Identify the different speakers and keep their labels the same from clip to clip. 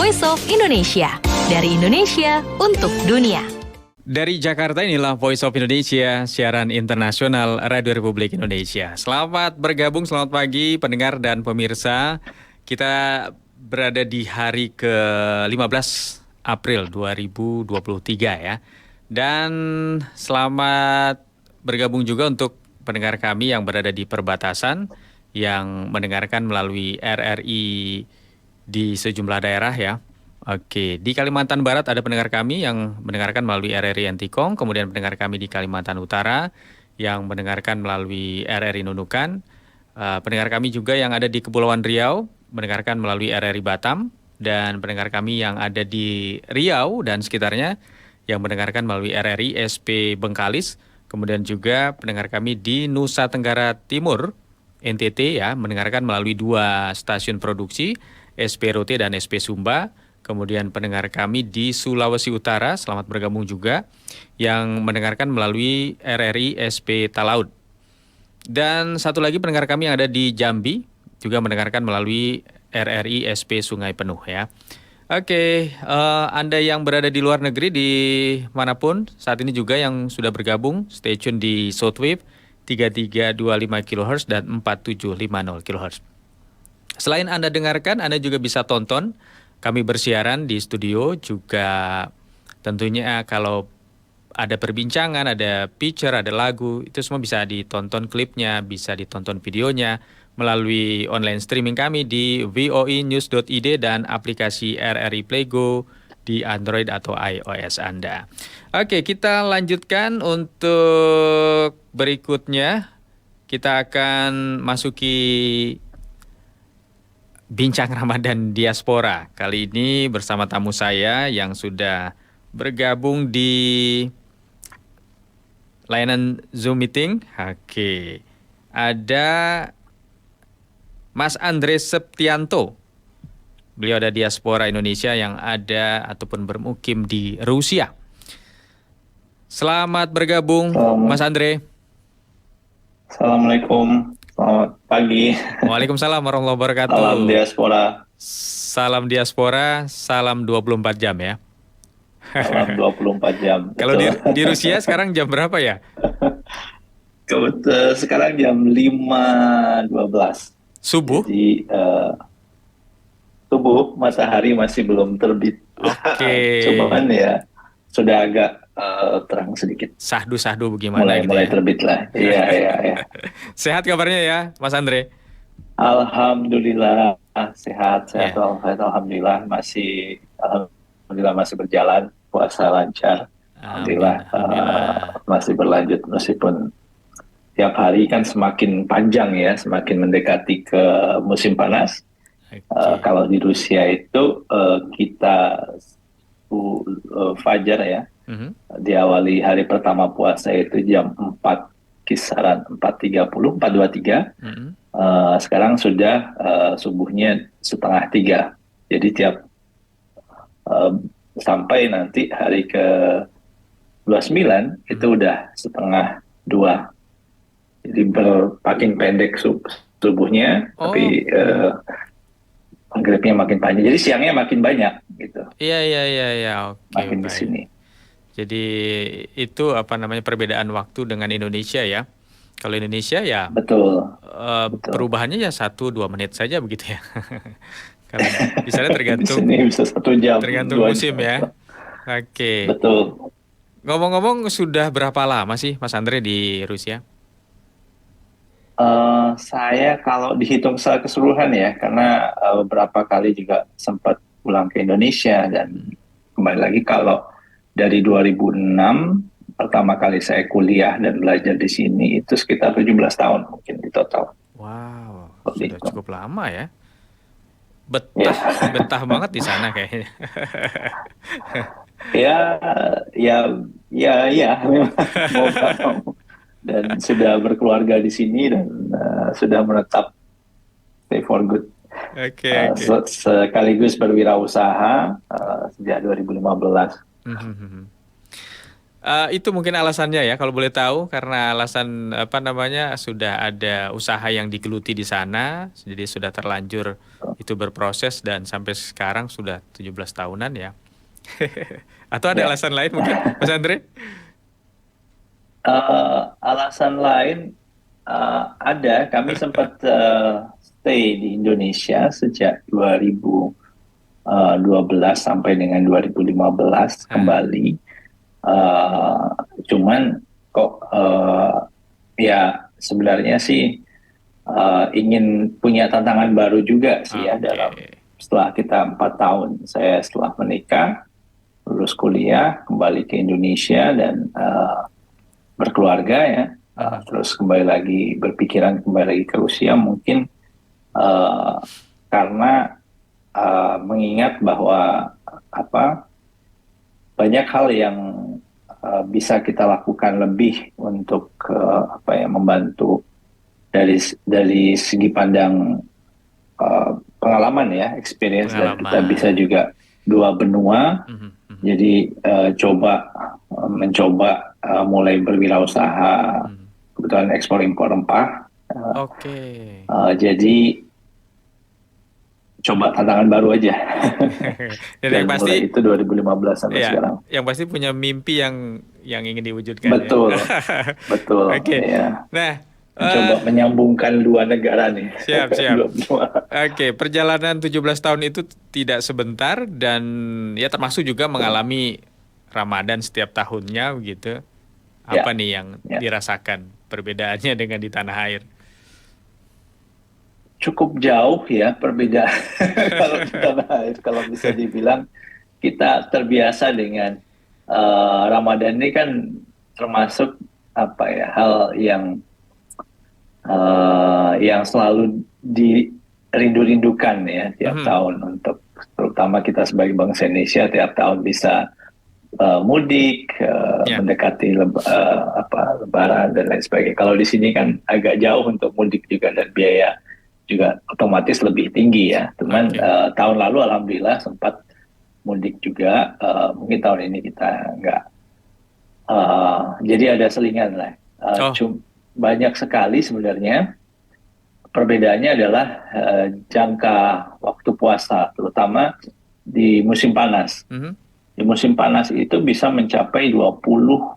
Speaker 1: Voice of Indonesia. Dari Indonesia untuk dunia.
Speaker 2: Dari Jakarta inilah Voice of Indonesia, siaran internasional Radio Republik Indonesia. Selamat bergabung, selamat pagi pendengar dan pemirsa. Kita berada di hari ke-15 April 2023 ya. Dan selamat bergabung juga untuk pendengar kami yang berada di perbatasan, yang mendengarkan melalui RRI di sejumlah daerah ya. Oke, di Kalimantan Barat ada pendengar kami yang mendengarkan melalui RRI Antikong, kemudian pendengar kami di Kalimantan Utara yang mendengarkan melalui RRI Nunukan, pendengar kami juga yang ada di Kepulauan Riau mendengarkan melalui RRI Batam, dan pendengar kami yang ada di Riau dan sekitarnya yang mendengarkan melalui RRI SP Bengkalis, kemudian juga pendengar kami di Nusa Tenggara Timur, NTT ya, mendengarkan melalui 2 stasiun produksi, SP Rote dan SP Sumba. Kemudian pendengar kami di Sulawesi Utara, selamat bergabung juga, yang mendengarkan melalui RRI SP Talaud. Dan satu lagi pendengar kami yang ada di Jambi, juga mendengarkan melalui RRI SP Sungai Penuh ya. Oke, Anda yang berada di luar negeri di manapun, saat ini juga yang sudah bergabung, stay tune di Shortwave 3325 kHz dan 4750 kHz. Selain Anda dengarkan, Anda juga bisa tonton. Kami bersiaran di studio juga, tentunya kalau ada perbincangan, ada picture, ada lagu, itu semua bisa ditonton klipnya, bisa ditonton videonya melalui online streaming kami di voenews.id dan aplikasi RRI Playgo di Android atau iOS Anda. Oke, kita lanjutkan untuk berikutnya. Kita akan masuki Bincang Ramadan Diaspora. Kali ini bersama tamu saya yang sudah bergabung di layanan Zoom meeting. Oke, ada Mas Andre Septianto. Beliau ada diaspora Indonesia yang ada ataupun bermukim di Rusia. Selamat bergabung, Mas Andre.
Speaker 3: Assalamualaikum, selamat pagi.
Speaker 2: Waalaikumsalam warahmatullahi wabarakatuh.
Speaker 3: Salam diaspora.
Speaker 2: Salam diaspora, salam 24 jam ya.
Speaker 3: Salam 24 jam.
Speaker 2: Kalau di Rusia sekarang jam berapa ya?
Speaker 3: Sekarang jam 5.12.
Speaker 2: Subuh?
Speaker 3: Jadi subuh, matahari masih belum terbit.
Speaker 2: Oke.
Speaker 3: Cuman ya sudah agak terang sedikit.
Speaker 2: Sahdu-sahdu bagaimana gitu
Speaker 3: mulai
Speaker 2: ya?
Speaker 3: terbit lah. Iya.
Speaker 2: Sehat kabarnya ya, Mas Andre?
Speaker 3: Alhamdulillah sehat.
Speaker 2: Ya.
Speaker 3: Alhamdulillah masih berjalan, puasa lancar. Alhamdulillah. Masih berlanjut meskipun tiap hari kan semakin panjang ya, semakin mendekati ke musim panas. Kalau di Rusia itu kita fajar ya, diawali hari pertama puasa itu jam 4, kisaran 4.30, 4.23. Sekarang sudah subuhnya 2:30. Jadi tiap sampai nanti hari ke-29 itu udah 1:30. Jadi makin pendek subuhnya, tapi maghribnya makin panjang. Jadi siangnya makin banyak gitu.
Speaker 2: Iya. Oke,
Speaker 3: makin di sini.
Speaker 2: Jadi itu perbedaan waktu dengan Indonesia ya. Kalau Indonesia ya
Speaker 3: betul.
Speaker 2: Perubahannya ya 1-2 menit saja begitu ya. Karena di sana tergantung.
Speaker 3: Di sini bisa 1 jam.
Speaker 2: Tergantung musim ya. Oke.
Speaker 3: Betul.
Speaker 2: Ngomong-ngomong, sudah berapa lama sih Mas Andre di Rusia?
Speaker 3: Saya kalau dihitung secara keseluruhan ya, karena beberapa kali juga sempat pulang ke Indonesia dan kembali lagi. Kalau dari 2006 pertama kali saya kuliah dan belajar di sini itu sekitar 17 tahun mungkin di total.
Speaker 2: Wow,
Speaker 3: sudah
Speaker 2: cukup lama ya. Betah banget di sana kayaknya.
Speaker 3: Ya, memang. Dan sudah berkeluarga di sini dan sudah menetap stay for good.
Speaker 2: Oke.
Speaker 3: Sekaligus berwirausaha sejak 2015.
Speaker 2: Itu mungkin alasannya ya, kalau boleh tahu, karena alasan apa namanya sudah ada usaha yang digeluti di sana, jadi sudah terlanjur itu berproses dan sampai sekarang sudah 17 tahunan ya. Atau ada
Speaker 3: Ya.
Speaker 2: alasan lain mungkin, Mas Andre?
Speaker 3: Alasan lain ada, kami sempat stay di Indonesia sejak 2012 sampai dengan 2015
Speaker 2: Ah,
Speaker 3: kembali. Eh, Cuman kok ya sebenarnya sih ingin punya tantangan baru juga sih ya
Speaker 2: oke.
Speaker 3: dalam setelah kita 4 tahun. Saya setelah menikah, lulus kuliah, kembali ke Indonesia dan berkeluarga ya.
Speaker 2: Mhm.
Speaker 3: Terus kembali lagi berpikiran kembali lagi ke Rusia mungkin eh, karena mengingat bahwa apa banyak hal yang bisa kita lakukan lebih untuk apa ya membantu dari segi pandang eh, pengalaman ya experience dan kita bisa
Speaker 2: Pengalaman.
Speaker 3: juga dua benua.
Speaker 2: Mhm, mhm,
Speaker 3: Jadi mencoba mulai berwirausaha,
Speaker 2: mhm.
Speaker 3: kebetulan ekspor impor rempah.
Speaker 2: Oke.
Speaker 3: Jadi coba tantangan baru aja.
Speaker 2: Dan yang
Speaker 3: Dan mulai
Speaker 2: pasti
Speaker 3: itu 2015 sampai
Speaker 2: ya,
Speaker 3: sekarang.
Speaker 2: yang pasti punya mimpi yang ingin diwujudkan ya.
Speaker 3: Betul, betul.
Speaker 2: Oke.
Speaker 3: Ya,
Speaker 2: Nah,
Speaker 3: mencoba menyambungkan dua negara nih,
Speaker 2: siap, siap.
Speaker 3: dua benua.
Speaker 2: Oke, perjalanan 17 tahun itu tidak sebentar dan ya termasuk juga mengalami Ramadan setiap tahunnya begitu. Apa
Speaker 3: Ya,
Speaker 2: nih yang
Speaker 3: ya.
Speaker 2: dirasakan perbedaannya dengan di tanah air?
Speaker 3: Cukup jauh ya perbedaan kalau di tanah air. Kalau bisa dibilang kita terbiasa dengan Ramadan ini kan termasuk apa ya hal yang selalu dirindu-rindukan ya tiap
Speaker 2: Mhm.
Speaker 3: tahun untuk terutama kita sebagai bangsa Indonesia tiap tahun bisa mudik
Speaker 2: Ya,
Speaker 3: mendekati Lebaran dan lain sebagainya. Kalau di sini kan agak jauh untuk mudik juga dan biaya juga otomatis lebih tinggi ya. Cuman
Speaker 2: oke.
Speaker 3: tahun lalu alhamdulillah sempat mudik juga. Mungkin tahun ini kita nggak. Jadi ada selingan lah.
Speaker 2: Oh,
Speaker 3: Banyak sekali sebenarnya perbedaannya adalah jangka waktu puasa, terutama di musim panas.
Speaker 2: mhm.
Speaker 3: Di musim panas itu bisa mencapai 21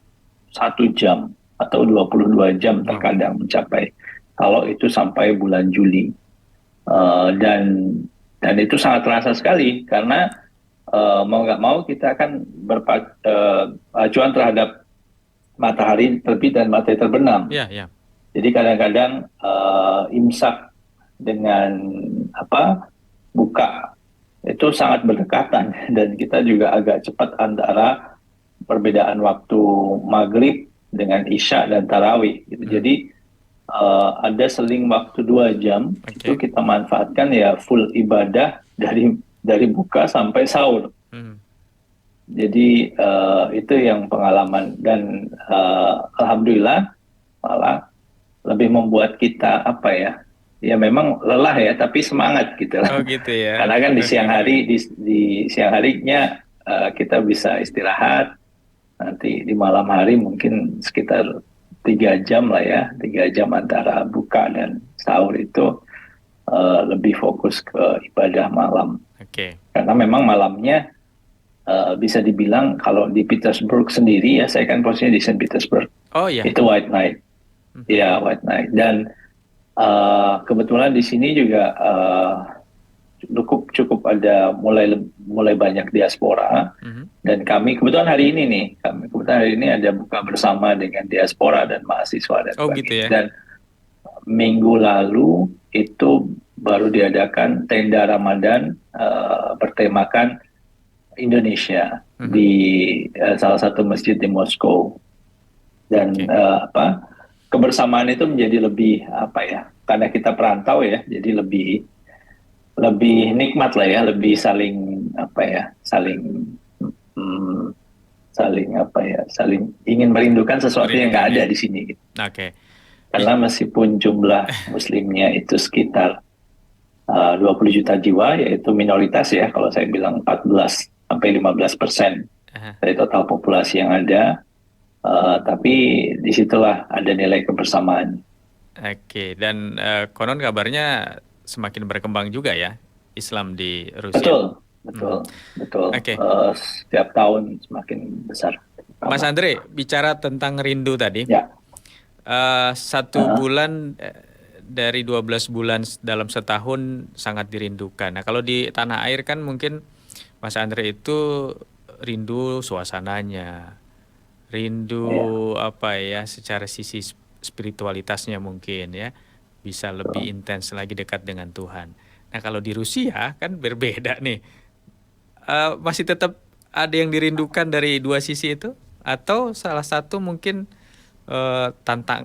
Speaker 3: jam atau 22 jam
Speaker 2: Wow.
Speaker 3: terkadang mencapai. Kalau itu sampai bulan Juli. Eh, dan dan itu sangat terasa sekali karena mau nggak mau kita akan acuan terhadap matahari terbit dan matahari terbenam.
Speaker 2: Ya, ya.
Speaker 3: Jadi kadang-kadang imsak dengan apa buka itu sangat berdekatan dan kita juga agak cepat antara perbedaan waktu maghrib dengan isya dan tarawih. Gitu.
Speaker 2: Mhm.
Speaker 3: Jadi ada seling waktu 2 jam itu
Speaker 2: Oke.
Speaker 3: kita manfaatkan ya full ibadah dari buka sampai sahur.
Speaker 2: Mhm.
Speaker 3: Jadi itu yang pengalaman dan alhamdulillah malah lebih membuat kita apa ya ya memang lelah ya tapi semangat gitu
Speaker 2: Oh
Speaker 3: lah.
Speaker 2: gitu ya.
Speaker 3: Karena kan di siang hari di siang harinya kita bisa istirahat, nanti di malam hari mungkin sekitar 3 jam lah ya, 3 jam antara buka dan sahur itu lebih fokus ke ibadah malam.
Speaker 2: Oke.
Speaker 3: Karena memang malamnya bisa dibilang kalau di Petersburg sendiri ya, saya kan posisinya di Saint Petersburg,
Speaker 2: Oh ya.
Speaker 3: itu white night,
Speaker 2: Mhm.
Speaker 3: ya white night. Dan kebetulan di sini juga cukup cukup ada mulai banyak diaspora
Speaker 2: Mhm.
Speaker 3: dan kami kebetulan hari ini nih kami kebetulan hari ini ada buka bersama dengan diaspora dan mahasiswa dan
Speaker 2: Oh gitu
Speaker 3: sebagainya
Speaker 2: ya.
Speaker 3: dan minggu lalu itu baru diadakan tenda Ramadan bertemakan Indonesia
Speaker 2: Mhm.
Speaker 3: di salah satu masjid di Moskow dan
Speaker 2: Oke.
Speaker 3: kebersamaan itu menjadi lebih apa ya karena kita perantau ya jadi lebih lebih nikmat lah ya, lebih saling apa ya, hmm, saling apa ya, saling ingin merindukan sesuatu yang
Speaker 2: Merindukan
Speaker 3: nggak
Speaker 2: ya.
Speaker 3: ada di sini. Gitu.
Speaker 2: Oke.
Speaker 3: Karena meskipun jumlah Muslimnya itu sekitar 20 juta jiwa, yaitu minoritas ya, kalau saya bilang 14 sampai 15%
Speaker 2: Aha.
Speaker 3: dari total populasi yang ada, Tapi disitulah ada nilai kebersamaan.
Speaker 2: Oke, dan konon kabarnya semakin berkembang juga ya Islam di Rusia.
Speaker 3: Betul,
Speaker 2: Hmm.
Speaker 3: betul, betul.
Speaker 2: Oke,
Speaker 3: Setiap tahun semakin besar.
Speaker 2: Mas Andre, bicara tentang rindu tadi,
Speaker 3: Ya,
Speaker 2: 1 bulan dari 12 bulan dalam setahun sangat dirindukan. Nah, kalau di tanah air kan mungkin Mas Andre itu rindu suasananya, rindu
Speaker 3: ya.
Speaker 2: apa ya, secara sisi spiritualitasnya mungkin ya, bisa lebih intens lagi dekat dengan Tuhan. Nah, kalau di Rusia kan berbeda nih. Masih tetap ada yang dirindukan dari dua sisi itu? Atau salah satu mungkin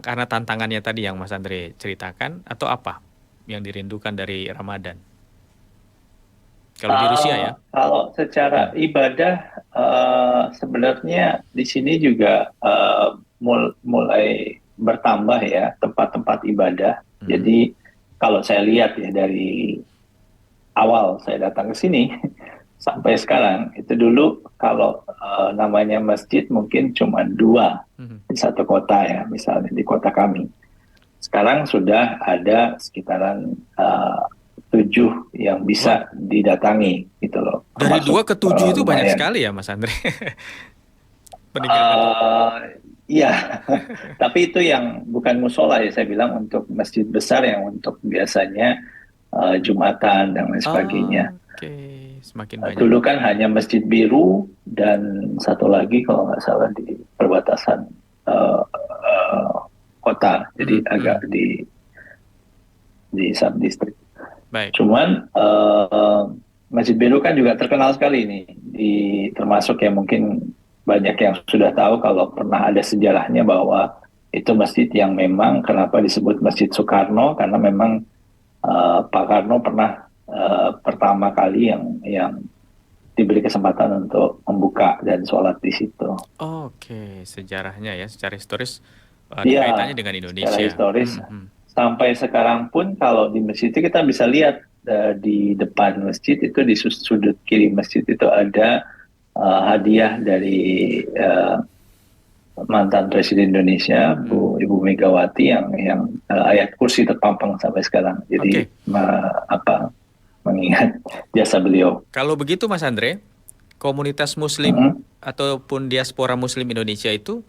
Speaker 2: karena tantangannya tadi yang Mas Andre ceritakan, atau apa yang dirindukan dari Ramadan? Kalau di Rusia ya?
Speaker 3: Kalau secara
Speaker 2: Hmm.
Speaker 3: ibadah, sebenarnya di sini juga mulai bertambah ya tempat-tempat ibadah.
Speaker 2: Hmm.
Speaker 3: Jadi kalau saya lihat ya dari awal saya datang ke sini sampai sekarang, itu dulu kalau namanya masjid mungkin cuma 2
Speaker 2: Hmm.
Speaker 3: di satu kota ya, misalnya di kota kami. Sekarang sudah ada sekitaran 7 yang
Speaker 2: Wah,
Speaker 3: bisa didatangi gitu loh,
Speaker 2: dari
Speaker 3: termasuk
Speaker 2: 2 ke 7 itu banyak
Speaker 3: lumayan.
Speaker 2: sekali ya Mas Andre peningkatannya.
Speaker 3: Eh, Iya, tapi itu yang bukan musola ya, saya bilang untuk masjid besar yang untuk biasanya Jumatan dan lain sebagainya.
Speaker 2: Oke, semakin banyak.
Speaker 3: Dulu kan hanya Masjid Biru dan satu lagi kalau nggak salah di perbatasan eh, eh, kota, jadi
Speaker 2: Hmm,
Speaker 3: agak
Speaker 2: hmm.
Speaker 3: di sub-distrik.
Speaker 2: Baik.
Speaker 3: Cuman Masjid Biru kan juga terkenal sekali ini, termasuk yang mungkin banyak yang sudah tahu kalau pernah ada sejarahnya bahwa itu masjid yang memang kenapa disebut Masjid Soekarno, karena memang Pak Karno pernah pertama kali yang diberi kesempatan untuk membuka dan sholat di situ.
Speaker 2: Oke, sejarahnya ya, secara historis ada kaitannya
Speaker 3: Iya,
Speaker 2: dengan
Speaker 3: secara
Speaker 2: Indonesia.
Speaker 3: historis
Speaker 2: Hmm, hmm.
Speaker 3: sampai sekarang pun kalau di masjid itu kita bisa lihat di depan masjid itu di sudut kiri masjid itu ada hadiah dari mantan Presiden Indonesia Ibu Megawati yang ayat kursi terpampang sampai sekarang. Jadi
Speaker 2: Oke,
Speaker 3: mengingat jasa beliau.
Speaker 2: kalau begitu Mas Andre, komunitas Muslim
Speaker 3: Mhm.
Speaker 2: ataupun diaspora Muslim Indonesia itu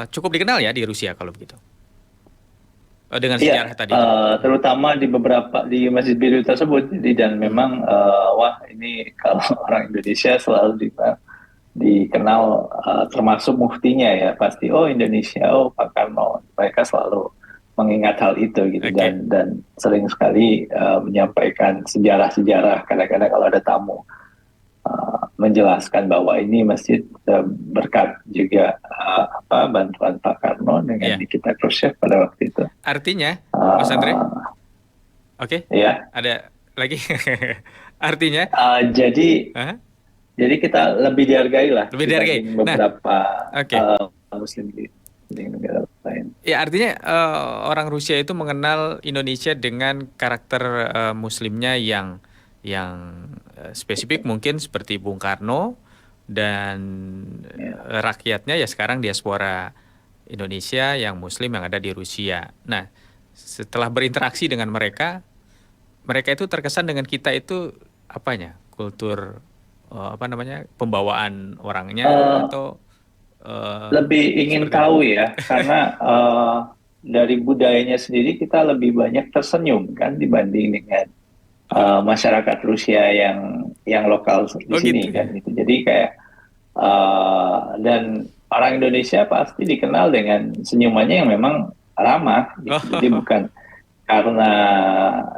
Speaker 2: cukup dikenal ya di Rusia kalau begitu. Dengan sejarah
Speaker 3: Iya,
Speaker 2: tadi itu.
Speaker 3: terutama di Masjid Biru tersebut. Jadi dan
Speaker 2: Hmm.
Speaker 3: memang wah ini kalau orang Indonesia selalu dikenal termasuk muftinya ya pasti Indonesia Pak Karno, mereka selalu mengingat hal itu gitu
Speaker 2: Oke.
Speaker 3: dan sering sekali menyampaikan sejarah-sejarah kadang-kadang kalau ada tamu menjelaskan bahwa ini masjid berkat juga bantuan Pak Karno dengan
Speaker 2: Iya.
Speaker 3: Nikita Khrushchev pada waktu itu.
Speaker 2: Artinya, Mas Andre,
Speaker 3: Uh,
Speaker 2: oke,
Speaker 3: ya,
Speaker 2: ada lagi. Artinya,
Speaker 3: jadi
Speaker 2: hah?
Speaker 3: jadi kita lebih dihargai lah
Speaker 2: Lebih dihargai.
Speaker 3: dibanding
Speaker 2: Nah,
Speaker 3: beberapa
Speaker 2: oke.
Speaker 3: Muslim di negara lain.
Speaker 2: Ya, artinya orang Rusia itu mengenal Indonesia dengan karakter Muslimnya yang spesifik mungkin seperti Bung Karno dan
Speaker 3: Ya.
Speaker 2: rakyatnya ya sekarang diaspora Indonesia yang Muslim yang ada di Rusia. Nah, setelah berinteraksi dengan mereka, mereka itu terkesan dengan kita itu apanya? Kultur apa namanya? Pembawaan orangnya
Speaker 3: Eh,
Speaker 2: atau
Speaker 3: Lebih ingin
Speaker 2: seperti apa?
Speaker 3: tahu ya, karena dari budayanya sendiri kita lebih banyak tersenyum kan dibanding dengan masyarakat Rusia yang lokal di
Speaker 2: Oh
Speaker 3: sini
Speaker 2: gitu
Speaker 3: kan
Speaker 2: ya.
Speaker 3: gitu. Jadi kayak dan orang Indonesia pasti dikenal dengan senyumannya yang memang ramah gitu. Jadi
Speaker 2: Oh,
Speaker 3: bukan karena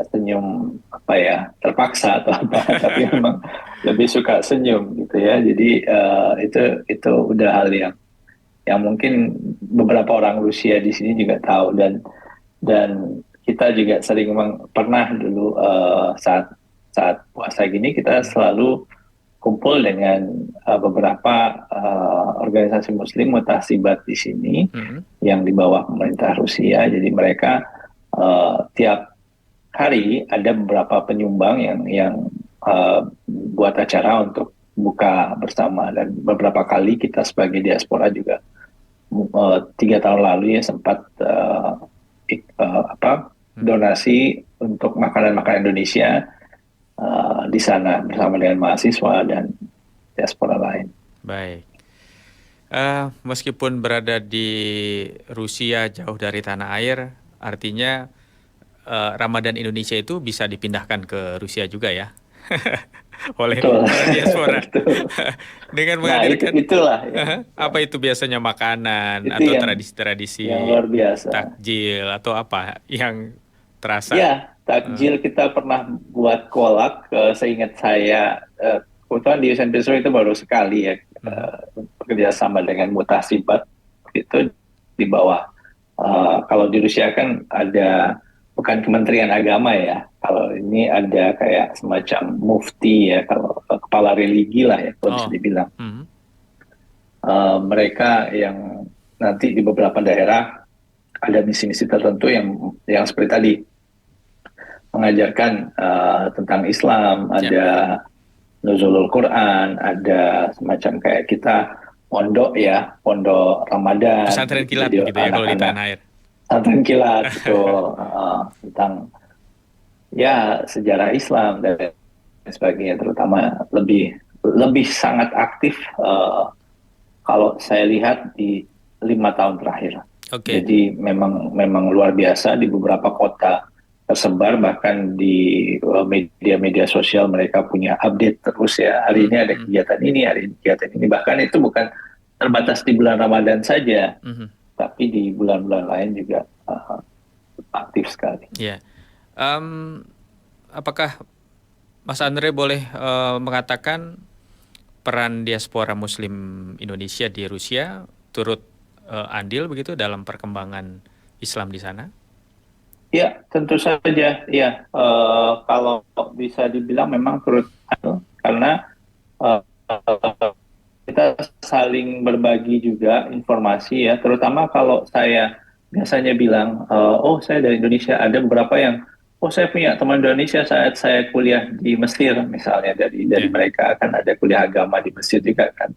Speaker 3: senyum apa ya terpaksa atau apa, tapi memang lebih suka senyum gitu ya. Jadi itu udah hal yang mungkin beberapa orang Rusia di sini juga tahu dan kita juga sering pernah dulu saat saat puasa gini kita
Speaker 2: hmm,
Speaker 3: selalu kumpul dengan beberapa organisasi Muslim mutasibat di sini
Speaker 2: hmm.
Speaker 3: yang di bawah pemerintah Rusia. Jadi mereka tiap hari ada beberapa penyumbang yang buat acara untuk buka bersama dan beberapa kali kita sebagai diaspora juga 3 tahun lalu ya sempat donasi untuk makanan-makanan Indonesia di sana bersama dengan mahasiswa dan diaspora lain.
Speaker 2: Baik. Meskipun berada di Rusia jauh dari tanah air, artinya Ramadan Indonesia itu bisa dipindahkan ke Rusia juga ya, oleh
Speaker 3: Betul.
Speaker 2: para diaspora.
Speaker 3: Betul.
Speaker 2: Dengan
Speaker 3: Nah,
Speaker 2: menghadirkan
Speaker 3: itulah
Speaker 2: apa itu biasanya makanan
Speaker 3: itu
Speaker 2: atau
Speaker 3: yang
Speaker 2: tradisi-tradisi
Speaker 3: luar biasa.
Speaker 2: takjil atau apa yang terasa?
Speaker 3: Ya, takjil kita pernah buat kolak, seingat saya, kebetulan di Saint Petersburg itu baru sekali ya, bekerja sama dengan Mutasibat, itu di bawah. Kalau di Rusia kan ada, bukan Kementerian Agama ya, kalau ini ada kayak semacam mufti ya, kalau kepala religi lah ya, kalau bisa dibilang. Mereka yang nanti di beberapa daerah ada misi-misi tertentu yang seperti tadi, mengajarkan tentang Islam, ada nuzulul Quran, ada semacam kayak kita pondok ya, pondok Ramadan.
Speaker 2: Pesantren kilat
Speaker 3: Jadi
Speaker 2: gitu ya kalau di tanah air.
Speaker 3: Pesantren kilat betul, tentang ya sejarah Islam dan sebagainya, terutama lebih sangat aktif kalau saya lihat di 5 tahun terakhir. Jadi memang luar biasa di beberapa kota tersebar, bahkan di media-media sosial mereka punya update terus ya. Hari ini ada kegiatan ini, hari ini kegiatan ini. Bahkan itu bukan terbatas di bulan Ramadan saja, tapi di bulan-bulan lain juga aktif sekali.
Speaker 2: Ya, apakah Mas Andre boleh mengatakan peran diaspora Muslim Indonesia di Rusia turut andil begitu dalam perkembangan Islam di sana?
Speaker 3: Ya, tentu saja. Ya, kalau bisa dibilang memang turut andil, karena kita saling berbagi juga informasi ya. Terutama kalau saya biasanya bilang, oh saya dari Indonesia, ada beberapa yang, oh saya punya teman Indonesia saat saya kuliah di Mesir misalnya, dari mereka kan ada kuliah agama di Mesir juga kan.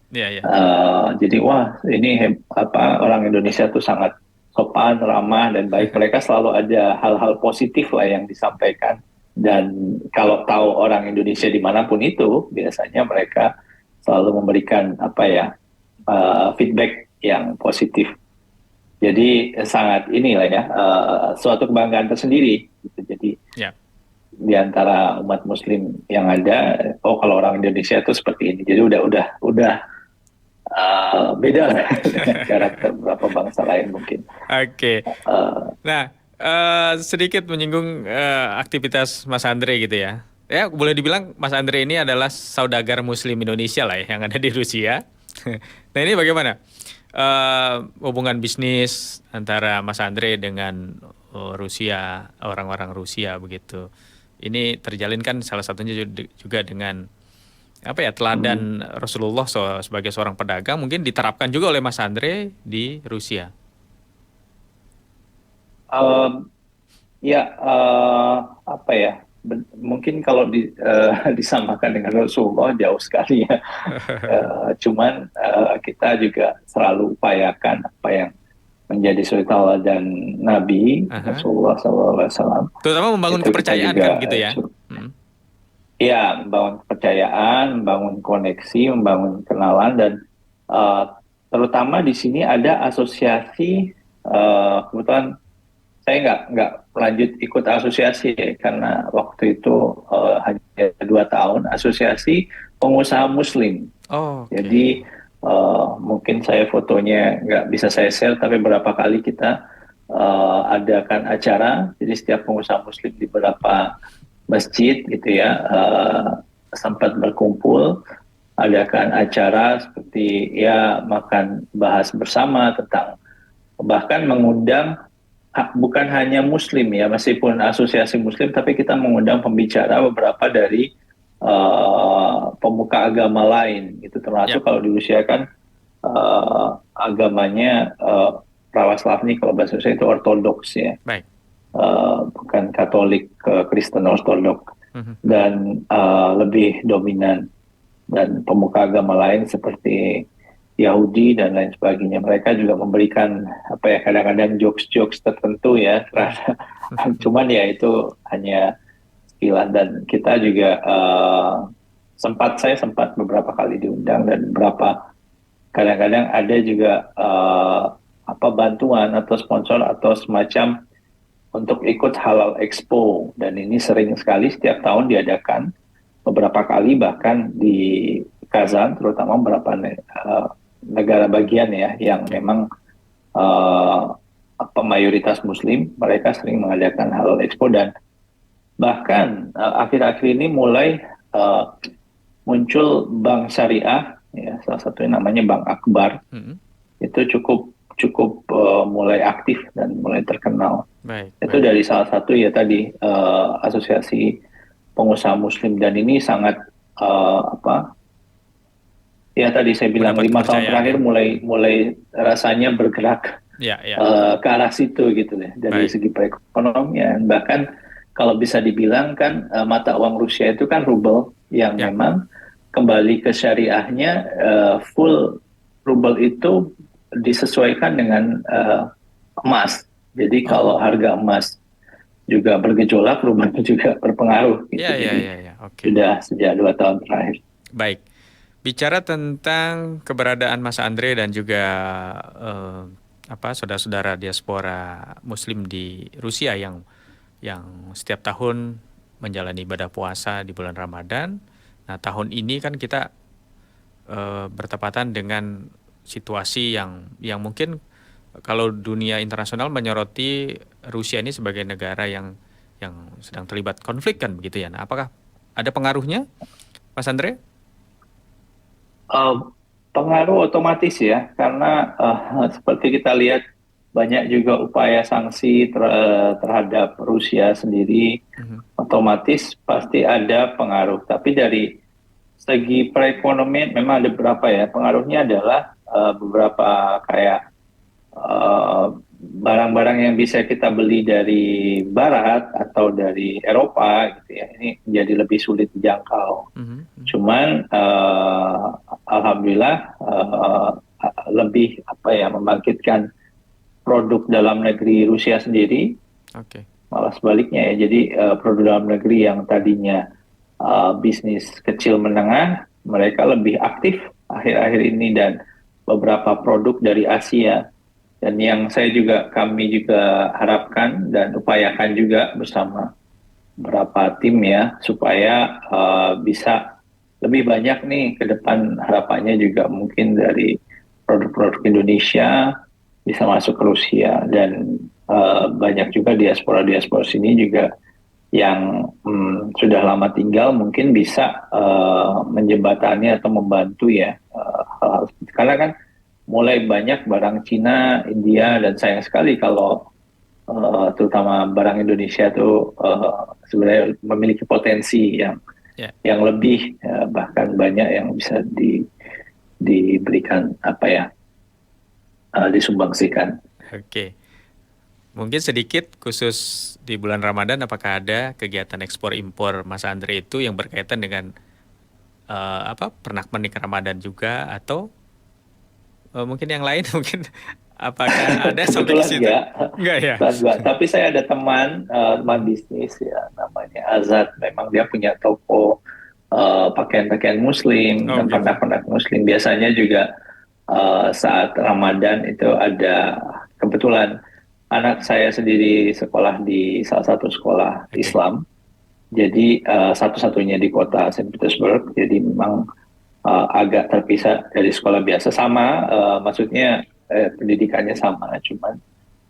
Speaker 3: Jadi wah ini orang Indonesia tuh sangat sopan, ramah, dan baik. Mereka selalu ada hal-hal positif lah yang disampaikan. Dan kalau tahu orang Indonesia dimanapun itu, biasanya mereka selalu memberikan feedback yang positif. Jadi sangat inilah ya, suatu kebanggaan tersendiri. Jadi di antara umat Muslim yang ada, oh kalau orang Indonesia itu seperti ini. Jadi udah beda lah dengan karakter beberapa bangsa lain mungkin.
Speaker 2: Nah, sedikit menyinggung aktivitas Mas Andre gitu ya. Ya, boleh dibilang Mas Andre ini adalah saudagar Muslim Indonesia lah ya, yang ada di Rusia. Nah, ini bagaimana hubungan bisnis antara Mas Andre dengan Rusia, orang-orang Rusia begitu? Ini terjalin kan salah satunya juga dengan teladan Rasulullah sebagai seorang pedagang, mungkin diterapkan juga oleh Mas Andre di Rusia.
Speaker 3: Mungkin kalau disamakan dengan Rasulullah jauh sekali ya. Cuman kita juga selalu upayakan apa yang menjadi suri tauladan Nabi Rasulullah SAW.
Speaker 2: Terutama membangun kepercayaan kan gitu ya.
Speaker 3: Ya, membangun kepercayaan, membangun koneksi, membangun kenalan, dan terutama di sini ada asosiasi. Kebetulan saya nggak lanjut ikut asosiasi ya, karena waktu itu hanya 2 tahun, asosiasi pengusaha Muslim. Jadi mungkin saya fotonya nggak bisa saya share, tapi beberapa kali kita adakan acara. Jadi setiap pengusaha Muslim di beberapa masjid gitu ya, sempat berkumpul, adakan acara seperti ya makan, bahas bersama tentang, bahkan mengundang bukan hanya Muslim ya, meskipun asosiasi Muslim, tapi kita mengundang pembicara beberapa dari pemuka agama lain gitu, termasuk kalau di Rusia kan agamanya Prawoslavni, kalau bahasa Rusia itu Ortodoks ya. Bukan Katolik, Kristen Ortodok, dan lebih dominan. Dan pemuka agama lain seperti Yahudi dan lain sebagainya. Mereka juga memberikan kadang-kadang jokes-jokes tertentu ya. Cuman ya itu hanya sekilas, dan kita juga saya sempat beberapa kali diundang, dan kadang-kadang ada juga bantuan atau sponsor atau semacam untuk ikut Halal Expo, dan ini sering sekali setiap tahun diadakan beberapa kali, bahkan di Kazan terutama beberapa negara bagian ya yang memang mayoritas Muslim, mereka sering mengadakan Halal Expo. Dan bahkan akhir-akhir ini mulai muncul bank syariah ya, salah satunya namanya Bank Akbar. Itu cukup mulai aktif dan mulai terkenal. Itu dari salah satu ya tadi asosiasi pengusaha Muslim, dan ini sangat ya tadi saya bilang 5 tahun terakhir mulai rasanya bergerak ke arah situ gitu ya, dari segi perekonomian. Bahkan kalau bisa dibilang kan mata uang Rusia itu kan rubel, yang memang kembali ke syariahnya, full rubel itu disesuaikan dengan emas. Jadi kalau harga emas juga bergejolak, rubel juga berpengaruh gitu. Sudah sejak 2 tahun terakhir.
Speaker 2: Baik. Bicara tentang keberadaan Mas Andre dan juga saudara-saudara diaspora Muslim di Rusia yang setiap tahun menjalani ibadah puasa di bulan Ramadan. Nah, tahun ini kan kita bertepatan dengan situasi yang mungkin kalau dunia internasional menyoroti Rusia ini sebagai negara yang sedang terlibat konflik kan begitu ya. Nah, apakah ada pengaruhnya, Mas Andre?
Speaker 3: Pengaruh otomatis ya, karena seperti kita lihat banyak juga upaya sanksi terhadap Rusia sendiri, otomatis pasti ada pengaruh. Tapi dari segi perekonomian memang ada beberapa ya, pengaruhnya adalah beberapa kayak barang-barang yang bisa kita beli dari Barat atau dari Eropa gitu ya, ini menjadi lebih sulit dijangkau. Cuman alhamdulillah lebih membangkitkan produk dalam negeri Rusia sendiri. Malah sebaliknya ya, jadi produk dalam negeri yang tadinya bisnis kecil menengah, mereka lebih aktif akhir-akhir ini, dan beberapa produk dari Asia. Dan yang kami juga harapkan dan upayakan juga bersama beberapa tim ya, supaya bisa lebih banyak nih ke depan, harapannya juga mungkin dari produk-produk Indonesia bisa masuk ke Rusia. Dan banyak juga diaspora sini juga yang sudah lama tinggal, mungkin bisa menjembatani atau membantu ya hal-hal seperti, karena kan mulai banyak barang Cina, India, dan sayang sekali kalau terutama barang Indonesia itu sebenarnya memiliki potensi yang lebih, bahkan banyak yang bisa diberikan disumbangsikan.
Speaker 2: Mungkin sedikit khusus di bulan Ramadan, apakah ada kegiatan ekspor impor Mas Andre itu yang berkaitan dengan pernak-pernik Ramadan juga, atau mungkin yang lain, mungkin apakah ada sampai ke situ? Enggak ya?
Speaker 3: Enggak. Tapi saya ada teman bisnis ya, namanya Azad. Memang dia punya toko pakaian-pakaian Muslim dan pernak-pernik Muslim. Biasanya juga saat Ramadan itu ada, kebetulan anak saya sendiri sekolah di salah satu sekolah Islam. Jadi satu-satunya di kota Saint Petersburg. Jadi memang agak terpisah dari sekolah biasa, sama maksudnya pendidikannya sama, cuman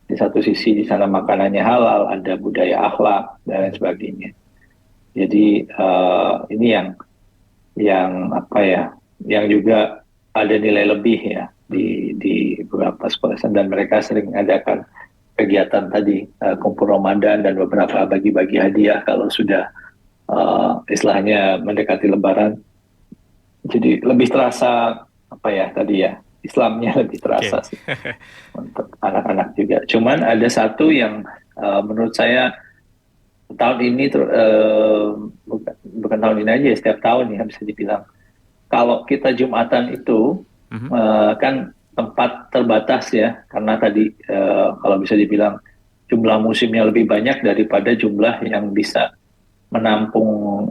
Speaker 3: di satu sisi di sana makanannya halal, ada budaya akhlak dan lain sebagainya. Jadi ini yang juga ada nilai lebih ya di beberapa sekolah, dan mereka sering mengadakan kegiatan tadi kumpul Ramadan dan beberapa bagi-bagi hadiah kalau sudah istilahnya mendekati Lebaran. Jadi lebih terasa Islamnya lebih terasa sih untuk anak-anak juga. Cuman ada satu yang menurut saya tahun ini bukan tahun ini aja, setiap tahun ya bisa dibilang, kalau kita Jumatan itu
Speaker 2: Mhm.
Speaker 3: kan tempat terbatas ya, karena tadi kalau bisa dibilang jumlah musimnya lebih banyak daripada jumlah yang bisa menampung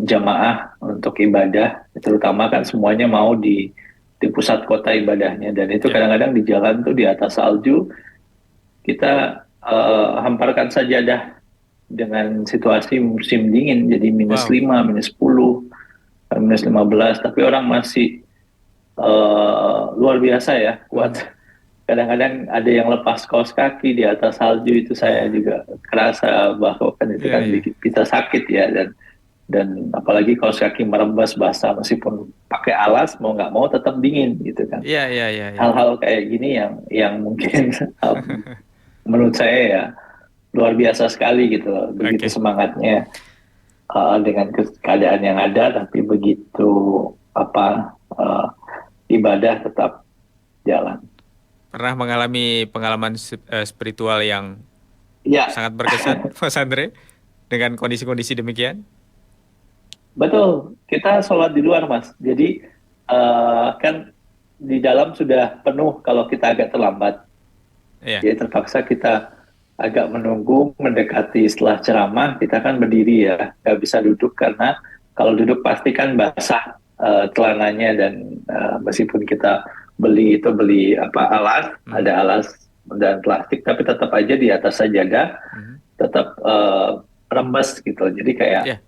Speaker 3: jamaah untuk ibadah, terutama kan semuanya mau di pusat kota ibadahnya, dan itu
Speaker 2: Ya.
Speaker 3: kadang-kadang di jalan tuh di atas salju kita hamparkan sajadah dengan situasi musim dingin, jadi minus
Speaker 2: Wow.
Speaker 3: 5, minus 10, minus 15, tapi orang masih luar biasa ya, kuat.
Speaker 2: Mhm.
Speaker 3: Kadang-kadang ada yang lepas kaos kaki di atas salju, itu saya
Speaker 2: Iya.
Speaker 3: juga kerasa bahwa kan itu
Speaker 2: Iya,
Speaker 3: kan
Speaker 2: iya.
Speaker 3: bikin kita sakit ya, dan apalagi kaos kaki merembas basah meskipun pakai alas mau nggak mau tetap dingin gitu kan.
Speaker 2: Iya, iya, iya, iya.
Speaker 3: Hal-hal kayak gini yang mungkin menurut saya ya luar biasa sekali gitu loh. Begitu
Speaker 2: Oke.
Speaker 3: semangatnya dengan keadaan yang ada, tapi begitu ibadah tetap jalan.
Speaker 2: Pernah mengalami pengalaman spiritual yang
Speaker 3: Ya,
Speaker 2: sangat berkesan, Mas Andre, dengan kondisi-kondisi demikian?
Speaker 3: betul. Kita sholat di luar, Mas. Jadi kan di dalam sudah penuh kalau kita agak terlambat.
Speaker 2: Iya.
Speaker 3: Jadi terpaksa kita agak menunggu mendekati setelah ceramah, kita kan berdiri ya, nggak bisa duduk karena kalau duduk pasti kan basah celananya, dan meskipun kita beli apa alas,
Speaker 2: Mhm.
Speaker 3: ada alas dan plastik, tapi tetap aja di atas sajadah
Speaker 2: Mhm.
Speaker 3: tetap rembes gitu. Jadi kayak
Speaker 2: Iya.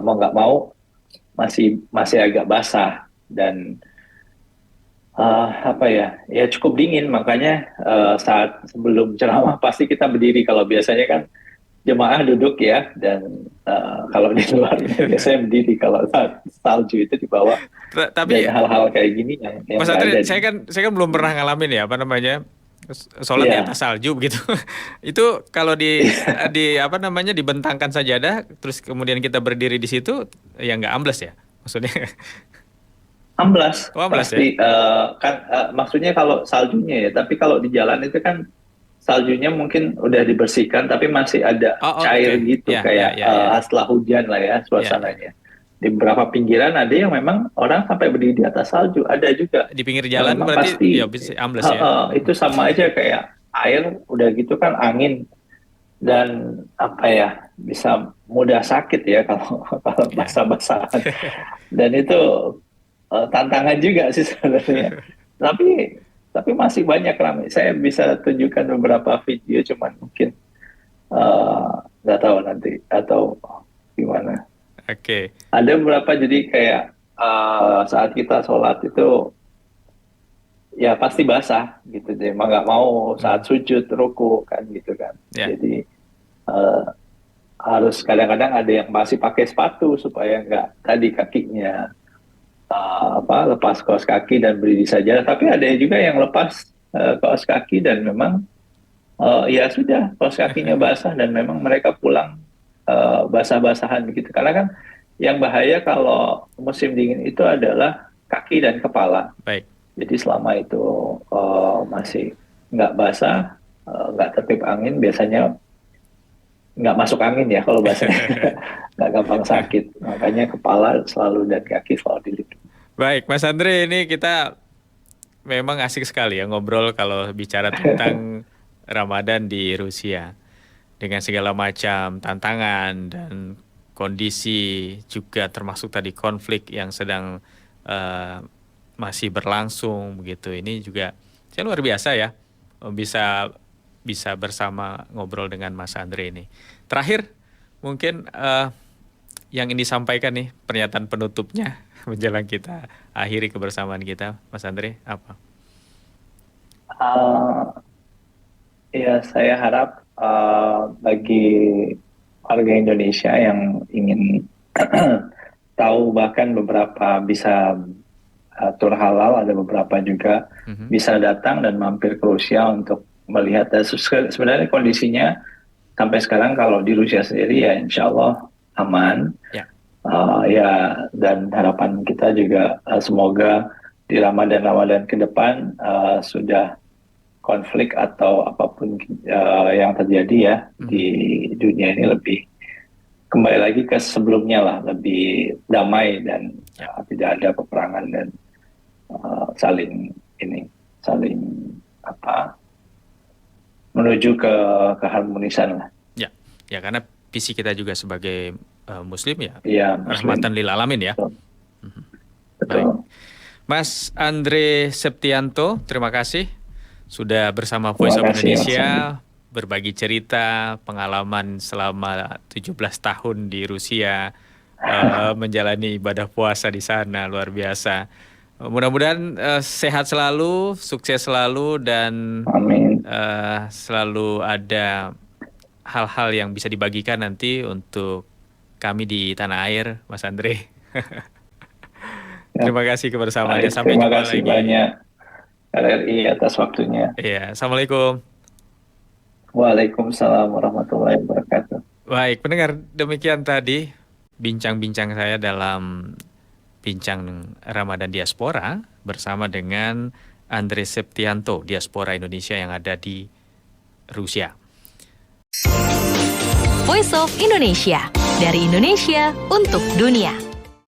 Speaker 3: mau nggak mau masih masih agak basah, dan apa ya, ya cukup dingin, makanya saat sebelum ceramah pasti kita berdiri. Kalau biasanya kan jemaah duduk ya, dan kalau di luar ini biasanya berdiri kalau saat salju itu di bawah, dan
Speaker 2: Tapi
Speaker 3: hal-hal kayak gini yang
Speaker 2: Mas
Speaker 3: nggak ada
Speaker 2: Andre,
Speaker 3: di.
Speaker 2: saya kan belum pernah ngalamin ya, apa namanya, sholat di atas
Speaker 3: Iya.
Speaker 2: salju begitu. Itu kalau di apa namanya, dibentangkan sajadah, terus kemudian kita berdiri di situ, ya nggak ambles ya, maksudnya.
Speaker 3: Amblas
Speaker 2: Oh, ambles ya?
Speaker 3: pasti, kan maksudnya kalau saljunya ya, tapi kalau di jalan itu kan saljunya mungkin udah dibersihkan tapi masih ada
Speaker 2: Oh,
Speaker 3: cair
Speaker 2: oke.
Speaker 3: gitu,
Speaker 2: Ya, ya,
Speaker 3: kayak
Speaker 2: ya, ya,
Speaker 3: setelah hujan lah ya
Speaker 2: ya, ya.
Speaker 3: suasananya. Di beberapa pinggiran ada yang memang orang sampai berdiri di atas salju, ada juga
Speaker 2: Di pinggir
Speaker 3: yang
Speaker 2: jalan
Speaker 3: memang
Speaker 2: berarti ya
Speaker 3: pasti
Speaker 2: bisa ambles ya.
Speaker 3: itu sama aja kayak air, udah gitu kan angin, dan apa ya, bisa mudah sakit ya kalau kalau
Speaker 2: Ya.
Speaker 3: basah-basahan, dan itu tantangan juga sih sebenarnya. Tapi masih banyak ramai. Saya bisa tunjukkan beberapa video, cuman mungkin eh, nggak tahu nanti atau gimana.
Speaker 2: Oke.
Speaker 3: Ada beberapa, jadi kayak saat kita sholat itu ya pasti basah gitu. Jadi mau nggak mau saat
Speaker 2: Mhm.
Speaker 3: sujud, ruku kan gitu kan.
Speaker 2: Ya.
Speaker 3: Jadi eh, harus kadang-kadang ada yang masih pakai sepatu supaya nggak tadi kakinya lepas kaos kaki dan berdiri saja. Tapi ada juga yang lepas kaos kaki dan memang ya sudah, kaos kakinya basah, dan memang mereka pulang basah-basahan begitu. Karena kan yang bahaya kalau musim dingin itu adalah kaki dan kepala.
Speaker 2: Baik.
Speaker 3: Jadi selama itu masih nggak basah, nggak tertib angin, biasanya nggak masuk angin ya kalau bahasanya, nggak gampang sakit. Makanya kepala selalu dan kaki selalu dilindungi.
Speaker 2: Baik, Mas Andre, ini kita memang asik sekali ya ngobrol kalau bicara tentang Ramadan di Rusia. Dengan segala macam tantangan dan kondisi, juga termasuk tadi konflik yang sedang eh, masih berlangsung begitu. Ini juga saya luar biasa ya, bisa bisa bersama ngobrol dengan Mas Andre ini. Terakhir mungkin yang ingin disampaikan nih, pernyataan penutupnya menjelang kita akhiri kebersamaan kita, Mas Andre, apa?
Speaker 3: Uh, Ya, saya harap bagi warga Indonesia yang ingin tahu, bahkan beberapa bisa tur halal, ada beberapa juga
Speaker 2: Mhm.
Speaker 3: bisa datang dan mampir ke Rusia untuk melihat. Dan sebenarnya kondisinya sampai sekarang kalau di Rusia sendiri ya insya Allah aman.
Speaker 2: Ya.
Speaker 3: Ya, dan harapan kita juga semoga di Ramadan-Ramadan ke depan sudah konflik atau apapun yang terjadi ya di
Speaker 2: Mhm.
Speaker 3: dunia ini lebih kembali lagi ke sebelumnya lah, lebih damai, dan
Speaker 2: Ya.
Speaker 3: tidak ada peperangan dan saling ini saling menuju ke keharmonisan lah.
Speaker 2: Ya karena visi kita juga sebagai Muslim ya,
Speaker 3: Iya, Muslim.
Speaker 2: rahmatan lil alamin ya.
Speaker 3: Betul.
Speaker 2: Baik.
Speaker 3: Betul.
Speaker 2: Mas Andre Septianto, terima kasih sudah bersama Voice of
Speaker 3: Terima kasih,
Speaker 2: Indonesia, berbagi cerita pengalaman selama 17 tahun di Rusia, menjalani ibadah puasa di sana, luar biasa. Mudah-mudahan sehat selalu, sukses selalu, dan
Speaker 3: Amin.
Speaker 2: selalu ada hal-hal yang bisa dibagikan nanti untuk kami di tanah air, Mas Andre. Terima kasih kebersamaannya. Sampai
Speaker 3: Terima
Speaker 2: jumpa
Speaker 3: kasih
Speaker 2: lagi.
Speaker 3: banyak RRI atas waktunya.
Speaker 2: Iya, Assalamualaikum.
Speaker 3: Waalaikumsalam warahmatullahi wabarakatuh.
Speaker 2: Baik, pendengar, demikian tadi bincang-bincang saya dalam Bincang Ramadan Diaspora bersama dengan Andre Septianto, diaspora Indonesia yang ada di Rusia.
Speaker 1: Voice of Indonesia, dari Indonesia untuk dunia.